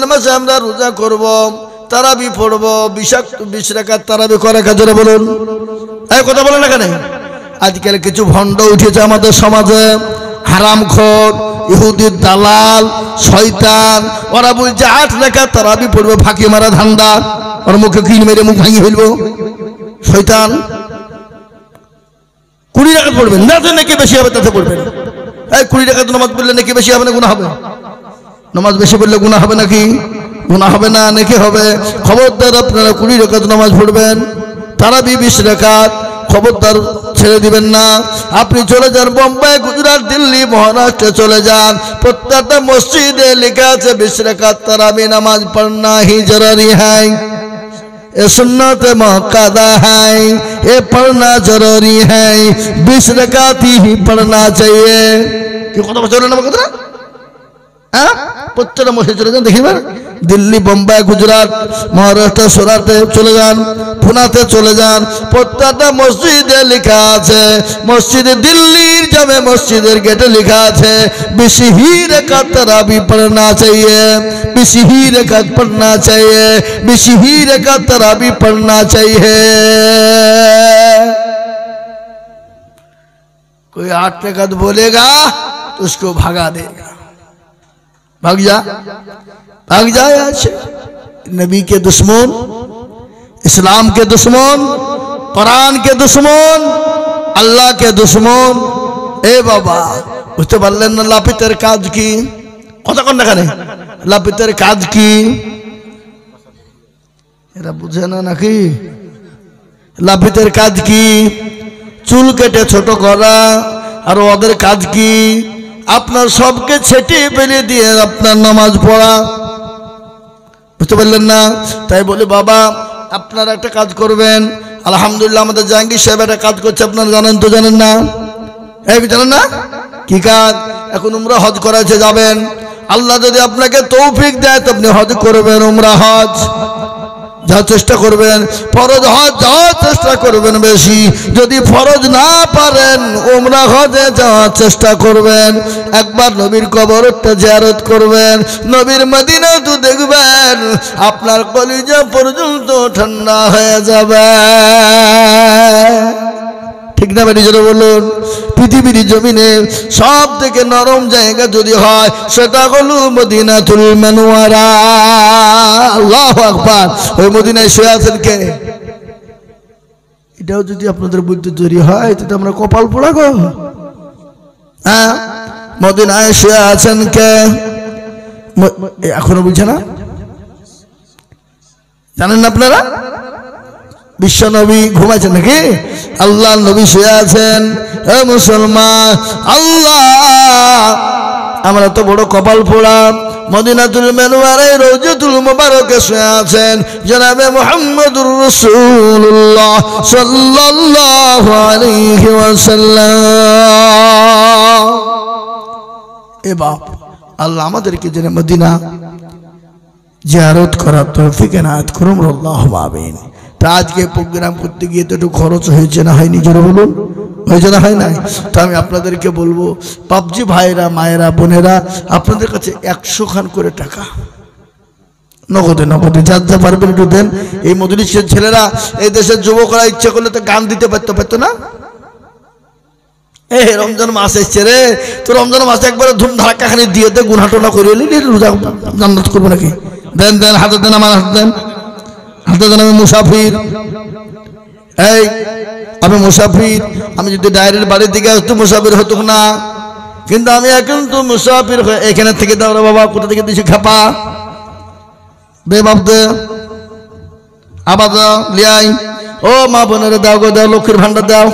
রমজানের মাসে আমরা রোজা করব, তারাবি পড়ব, 20 রাকাত তারাবি করে কাজরে বলুন। এই কথা বলেন না কেন? আজকাল কিছু ভণ্ড উঠেছে আমাদের সমাজে, হারামখোর, ইহুদির দালাল, শয়তান। ওরা বলছে 8 রাকাত তারাবি পড়বে, ফাঁকি মারা ধান্দা। ওর মুখে কিল মেরে মুখ ভাঙিয়ে ফেলবো। শয়তান। 20 রাকাত পড়বেন, না নাকি বেশি হবে তাতে পড়বেন। এই 20 রাকাত নামাজ পড়লে নাকি বেশি হবে না গুনাহ হবে? নামাজ বেশি পড়লে গুনাহ হবে নাকি? গুনাহ হবে না, নাকি হবে? খবরদার আপনারা 20 রাকাত নামাজ পড়বেন, তারাবি 20 রাকাত। খবরদার ছেড়ে দিবেন না। আপনি চলে যান বোম্বাই, গুজরাট, দিল্লি, মহারাষ্ট্রে চলে যান, প্রত্যেকটা মসজিদে লেখা আছে 20 রাকাত তারাবি নামাজ পড়না হি জরুরি হ্যায়, ये सुन्नत मुअक्कदा है, ये पढ़ना जरूरी है, 20 रकात ही पढ़ना चाहिए। কি কথা বলেন না কথা? হ্যাঁ, প্রত্যেকটা মসজিদে চলে যান, দেখিবেন দিল্লি, বোম্বাই, গুজরাট, মহারাষ্ট্র, সুরাটে চলে যান, পুনাতে চলে যান, প্রত্যেকটা মসজিদে লেখা আছে, মসজিদে দিল্লির জামে মসজিদের গেটে লেখা আছে 20 ही रकात तरावी पढ़ना चाहिए, 20 ही रकात पढ़ना चाहिए, 20 ही रकात तरावी पढ़ना चाहिए। कोई 8 रकात बोलेगा तो उसको भगा देगा। भाग जा, भाग जाए। आज नबी के दुश्मन, इस्लाम के दुश्मन, कुरान के दुश्मन, अल्लाह के दुश्मन। ए बाबा বুঝতে পারলেন না লাপিতের কাজ কি? কথা কোন না কেন? লাপিতের কাজ কি এরা বুঝে না নাকি? লাপিতের কাজ কি? চুল কেটে ছোট করা। আর ওদের কাজ কি? আপনার সবকে ছেটিয়ে ফেলে দিয়ে আপনার নামাজ পড়া। বুঝতে পারলেন না? তাই বলে বাবা আপনারা একটা কাজ করবেন। আলহামদুলিল্লাহ আমাদের জাহাঙ্গীর সাহেব একটা কাজ করছে, আপনারা জানেন তো? জানেন না? এই জানেন না? কি কাজ? এখন উমরা হজ করাতে যাবেন। আল্লাহ যদি আপনাকে তৌফিক দেয় তো আপনি হজ করবেন, উমরা হজ যাওয়ার চেষ্টা করবেন, ফরজ হজ যাওয়ার চেষ্টা করবেন বেশি। যদি ফরজ না পারেন উমরা হজে যাওয়ার চেষ্টা করবেন। একবার নবীর কবরটা জিয়ারত করবেন, নবীর মদিনা তো দেখবেন, আপনার কলিজা পর্যন্ত ঠান্ডা হয়ে যাবে। ঠিক না বেটি? জোরে বলুন। পৃথিবীর জমিনে সব থেকে নরম জায়গা যদি হয় সেটা হলো মদিনাতুল মুনাওয়ারা। আল্লাহু আকবার। ওই মদিনায় শুয়ে আছেন কে? এটাও যদি আপনাদের বুদ্ধি তৈরি হয় তো আমরা কপাল পোড়া গো। হ্যাঁ, মদিনায় শুয়ে আছেন কে? এখনো বুঝছে না? জানেন না আপনারা? বিশ্ব নবী ঘুমাইছেন নাকি? আল্লাহ নবী শুয়ে আছেন। হে মুসলমান, আল্লাহ আমরা তো বড় কপাল পোড়া। মদিনাতুল মুনাওয়ারায় রওজাতুল মুবারাকে শুয়ে আছেন জনাবে মুহাম্মদুর রাসূলুল্লাহ সাল্লাল্লাহু আলাইহি ওয়াসাল্লাম। এ বাপ, আল্লাহ আমাদেরকে যেন মদিনা জিয়ারত করার তৌফিক এনায়েত করুন। আল্লাহুম্মা আমিন। আজকে প্রোগ্রাম করতে গিয়ে তো একটু খরচ হয়েছে না হয়নি? জোরে বলুন। হয়েছে না হয় নাই? তো আমি আপনাদেরকে বলবো, পাবজি ভাইরা, মায়েরা, বোনেরা, আপনাদের কাছে 100 খান করে টাকা নগদে নগদে যার যা পারবেন একটু দেন। এই মজলিসের ছেলেরা, এই দেশের যুবকরা ইচ্ছে করলে তো গান দিতে পারতো না? এই রমজান মাস এসছে রে, তো রমজান মাসে একবারে ধুম ধাক্কা খানি দিয়ে দে, গুনাহটোনা করে রোজা জান্নাত করবো নাকি? দেন দেন, হাতে দেন, আমার হাতে দেন, হাতে দেন। আমি মুসাফির, এই আমি মুসাফির। আমি যদি ডাইরেক্ট বাড়ির দিকে আসতো মুসাফির হতো না, কিন্তু আমি এখন তো মুসাফির হয়ে এখানে থেকে দাও রে বাবা। কোথা থেকে দিছি খাপা দে বাপ দে, আবার দাও লিয়াই। ও মা বোনেরা দাও গো, দাও, লক্ষ্মীর ভান্ডার দাও,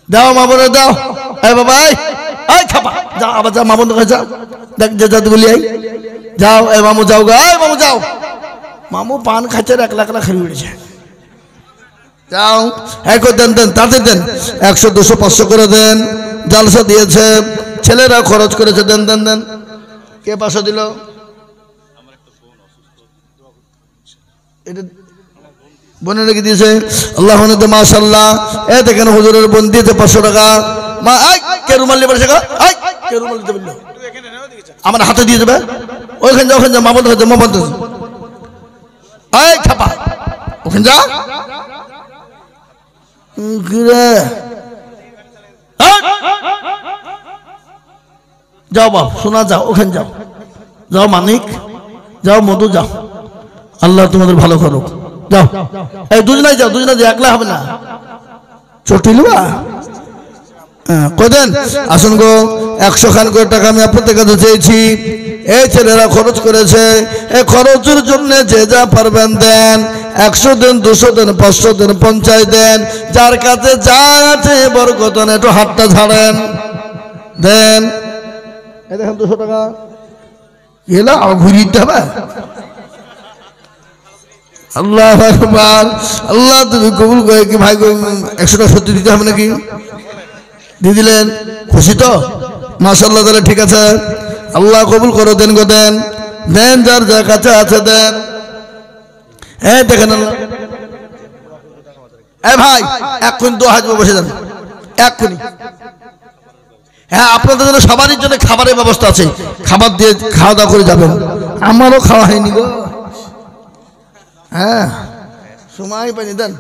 দাও মা বোনের দাও। এই বাবা, এই খাপা যাও, আবার যাও মা বোন যাও, দেখ যা বলি আই যাও। এই মামু যাও গা, এই মামু যাও। মামু পান খাচ্ছে, 1 লাখ খেয়ে উঠেছে। যাও, এক দেন দেন, তাতে দেন, 100, 200, 500 করে দেন। জালসা দিয়েছে, ছেলেরা খরচ করেছে, দেন দেন দেন। কে 500 দিল? এটা বোনের রেখে দিয়েছে। আল্লাহ মাশাআল্লাহ। এ দেখেন হুজুরের বোন দিয়েছে 500 টাকা। মা কে রুমাল নিয়ে বসে গা, কে রুমাল দিতে বললো? আমার হাতে দিয়ে দেবে। ওইখানে যা, ওখানে যা, মামদ হচ্ছে মোহাম্মদ এই খাপা ওখানে যা। যাও বাপ শোনা, যাও ওখানে যাও, যাও মানিক, যাও মধু, যাও, আল্লাহ তোমাদের ভালো করো, যাও। এই দুজনাই যাও, দুজনাই যাও, একলা হবে না। চটিলুয়া কদেন আসুন গো, 100 খান করে টাকা আমি আপনাদের কাছে চেয়েছি। এই ছেলেরা খরচ করেছে, এই খরচের জন্য যে যা পারবেন দেন। 100 দেন, 200 দেন, 500 দেন, 50 দেন, যার কাছে যা আছে বরকত একটু হাতটা ঝাড়েন, দেন। এই দেখেন 200 টাকা এলা ঘুরিয়ে দিতে হবে। আল্লাহু আকবার, আল্লাহ তুমি কবুল করে কি ভাই 100 টাকা সত্যি দিতে হবে নাকি? দিয়ে দিলেন, খুশি তো? মাশাআল্লাহ, তাহলে ঠিক আছে, আল্লাহ কবুল করো, দেন গো দেন, দেন যার যার কাছে আছে দেন। এই দেখেন এই ভাই এক্ষুনি 2 হাত বসে যান এক্ষুনি। হ্যাঁ আপনাদের জন্য সবারই জন্য খাবারের ব্যবস্থা আছে, খাবার দিয়ে খাওয়া দাওয়া করে যাবেন। আমারও খাওয়া হয়নি গো, হ্যাঁ সময় পাইনি, দেন।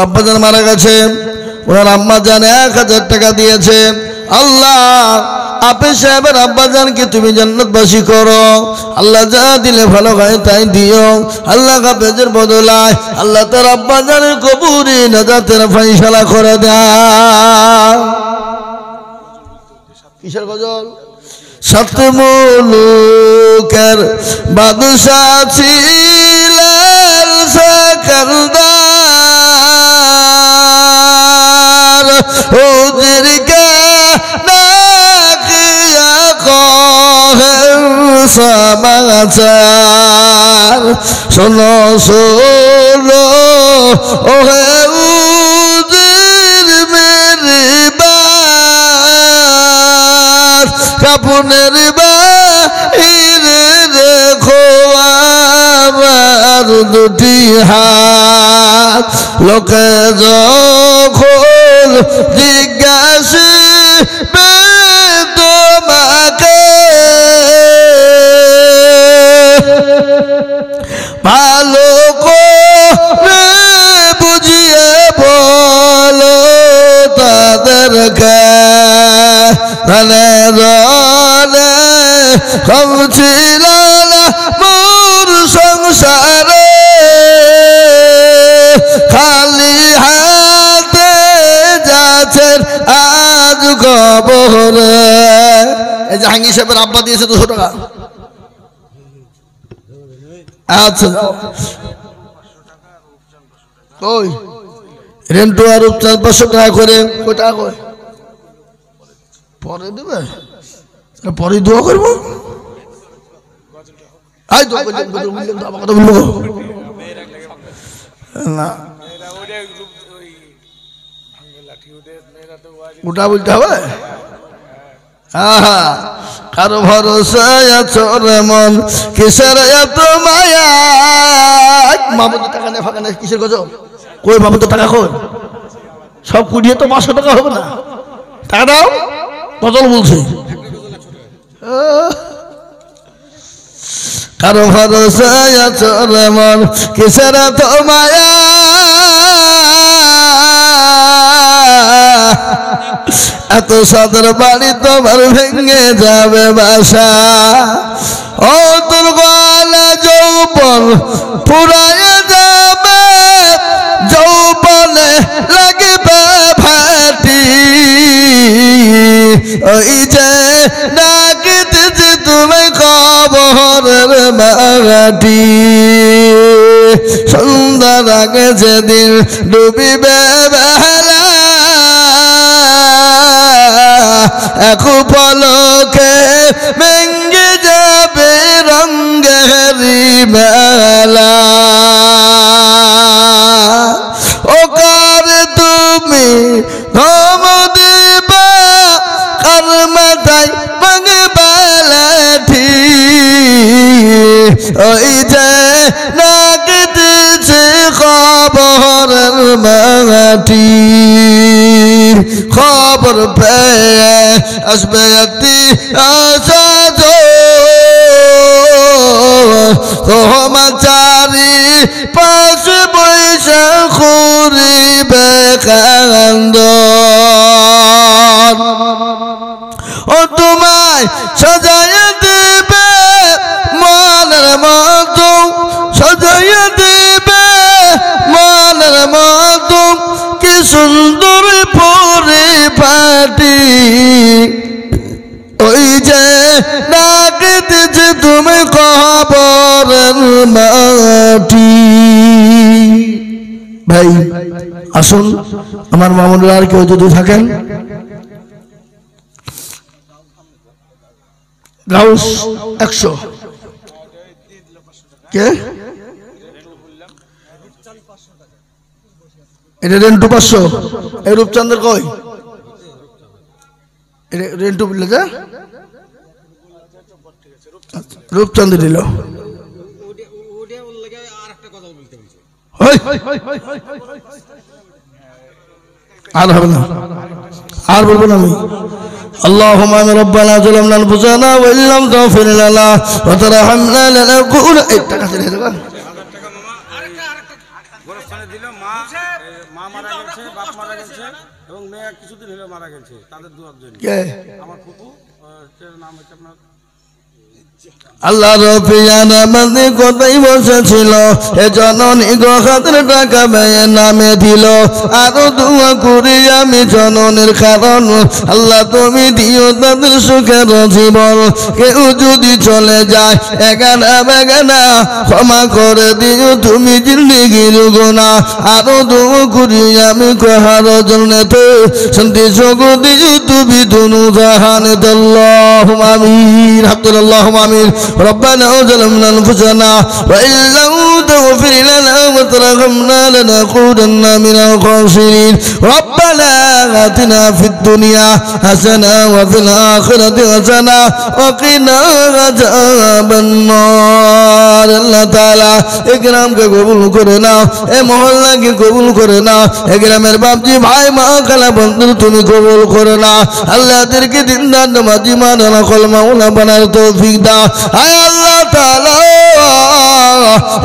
আব্বাজান মারা গেছে, ওনার আম্মা জান 1000 টাকা দিয়েছে। আল্লাহ হাফেজ সাহেবের আব্বাজানকে তুমি জান্নাতবাসী করো, আল্লাহ যা দিলে ভালো হয় তাই দিও। আল্লাহ হাফেজের বদলায় আল্লাহ তার আব্বাজানের কবরে নাজাতের ফয়সালা করে দাও। কিসের গজল? 7 মুলুকের বাদশা ছিলেন সিকান্দার, ওদেরকে নাকিয়া কহেন সমাচার। শোনো শোনো ওহে উজির মেরে বার, কাপুনের বাহিরে রেখো আমার 2টি হাত। লোকে যখন জিজ্ঞাসিবে তোমাকে, ভালো করে বুঝিয়ে বলো তাদেরকে। ধনে জলে কম ছিল না মোর সংসারে, খালি হাতে যাচ্ছেন আজ কবরে। এই জাহাঙ্গীর সাহেবের আব্বা দিয়েছে 200 টাকা। আচ্ছা কই রেন্টু আর উপচার 500 টাকা করে, কই টাকা কই পরে দেবে, পরে দোয়া করবো। না ওটা বলতে হবে। কারো ভরসা আছো রে মন, কিসের এত মায়া। মামুদ টাকা নেই, ফাঁকা নেই, কিসের গজল? কই মামুদ টাকা কই? সব কুড়িয়ে তো 500 টাকা হবে না, টাকা দাও। গজল বলছে কারো ভরসা আছো রে মন, কিসের এত মায়া। এত সাদের বাড়ি তোমার ভেঙে যাবে বাসা। ও তোর গলা যৌবন পুরায়ে যাবে, যৌবনে লাগবে ভাটি। ওই যে ডাকিতেছে তুমি কবরের মাটি। সন্ধ্যার আগে যেদিন ডুবিবে বেলা, এক পলকে ভেঙে যাবে রঙ্গেরি মেলা। ও কার তুমি ধম দিবা, কার মাথায় ভাঙবে লাঠি। ওই যে নাগতেছে খবরের মাটি খবর পেয়ে আসবে একটি আশা চারি পাশে বৈশা করিবে কান্দ ও তোমায় সাজাইয়া দেবে মনের মতো সাজাইয়া দেবে মনের মতো কি সুন্দর পরিপাটি ওই যে ডাকতেছে তুমি খবরের মাটি ভাই আসুন আমার মামুনুল আর কেউ যদি থাকেন গাউস 100 কে এটা রেন্টু 500 এই রূপচন্দ্র কই রেন্টু বললে যা রূপচন্দ্র দিল আর হবে না আর বলবো না আমি اللهم ربنا ظلمنا انفسنا وان لم تغفر لنا وترحمنا لنكون টাকা ছেড়ে দেবা গোরস্থানে দিল মা মারা গেছে বাপ মারা গেছে এবং মেয়ে কিছুদিন হলো মারা গেছে তাদের দুয়ার জন্য কে আমার ফুফু নাম হচ্ছে আপনার আল্লাহ রফিয়ান আমাদের কথাই বসেছিল এ জননী গহাতের টাকা ব্যয়ের নামে দিল আরো দোয়া করি আমি জননের কারণ আল্লাহ তুমি দিও তাদের সুখের জীবন কেউ যদি চলে যায় এগানা বেগানা ক্ষমা করে দিও তুমি জিন্দিগির গুনাহ আরো দোয়া করি আমি কহার জন্যতে শান্তি সুখ দিও তুমি দুনু জাহানে আল্লাহুম্মা আমিন আল্লাহুম্মা আমিন ربنا ظلمنا انفسنا وان لم تغفر لنا وترحمنا لنكونن من الخاسرين ربنا آتنا في الدنيا حسنة وفي الآخرة حسنة وقنا عذاب النار الله تعالى اکرام کے قبول کرے نا اے محلہ کی قبول کرے نا اکرامের বাপ জি ভাই মা খালা বন্ধু তুমি কবুল করো না আল্লাহ তাদেরকে দিনদার নামাজি মাওলানা কলমা ওলা বানার তৌফিক দাও আয় আল্লাহ তাআলা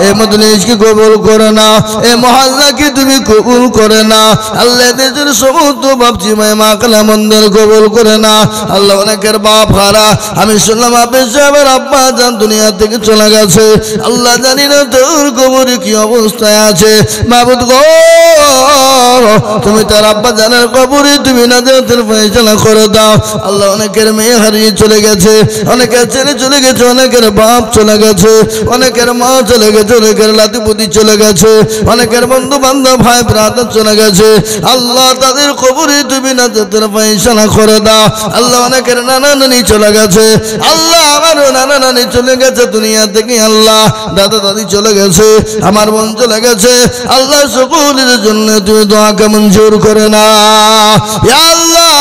এ মজলিস কি কবুল করে না এ মহল্লা কি তুমি কবুল করে না আল্লাহ দেশের সমস্ত বাপজি মা খালা মন্দির কবুল করে না আল্লাহ অনেকের বাপ হারা আমি শুনলাম আপনি সাহেবের আব্বা জান দুনিয়া থেকে চলে গেছে আল্লাহ জানি না তোর কবরে কি অবস্থায় আছে মাবুদ গো তুমি তার আব্বা জানের কবরে তুমি নাজাতের ফয়সালা করে দাও আল্লাহ অনেকের মেয়ে হারিয়ে চলে গেছে অনেকের ছেলে চলে গেছে অনেকের বাপ চলে গেছে অনেকের মা চলে গেছে অনেকের লাতিপুতি চলে গেছে অনেকের বন্ধু বান্ধব ভাই ব্রাদার চলে গেছে আল্লাহ তাদের কবরে তুমি নাজাতের ফয়সালা করে দাও আল্লাহ অনেকের নানা নানি চলে গেছে আল্লাহ আমার নানা নানি চলে গেছে দুনিয়া থেকে আল্লাহ দাদা দাদি চলে গেছে আমার বোন চলে গেছে আল্লাহ সকলের জন্য তুমি দোয়াকে মঞ্জুর করে না ইয়া আল্লাহ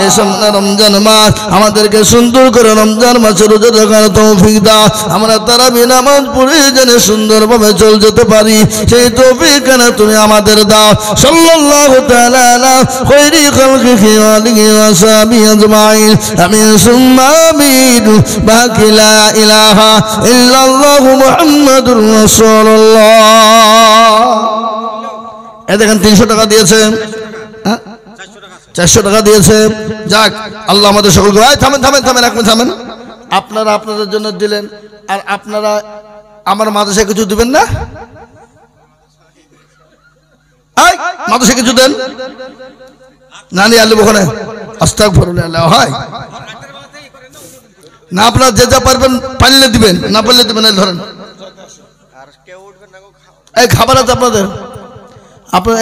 এই সামনে রমজান মাস আমাদেরকে সুন্দর করে রমজান মাসে রোজা রাখার তৌফিক দাও আমরা তারাবি নামাজ পড়ে যেন সুন্দরভাবে চল যেতে পারি সেই তৌফিক না তুমি আমাদের দাও সাল্লাল্লাহু তাআলা আলা খায়রি খালকিহি ওয়া আলিহি ওয়া সাহবিহি আজমাইন আমিন সুম্মা আমিন বাকি লা ইলাহা ইল্লাল্লাহু মুহাম্মাদুর রাসূলুল্লাহ এ দেখেন 300 টাকা দিয়েছে 400 টাকা দিয়েছে যাক আল্লাহ আমাদের সকলকে থামেন থামেন আপনারা আপনাদের জন্য দিলেন আর আপনারা আমার মাদ্রাসায় কিছু দিবেন না মাদ্রাসায় কিছু দেন নানি আলু ওখানে আস্তাগফিরুল্লাহ হয় না আপনারা যে যা পারবেন পারলে দিবেন না পারলে দিবেন না ধরেন এই খাবার আছে আপনাদের আপনারা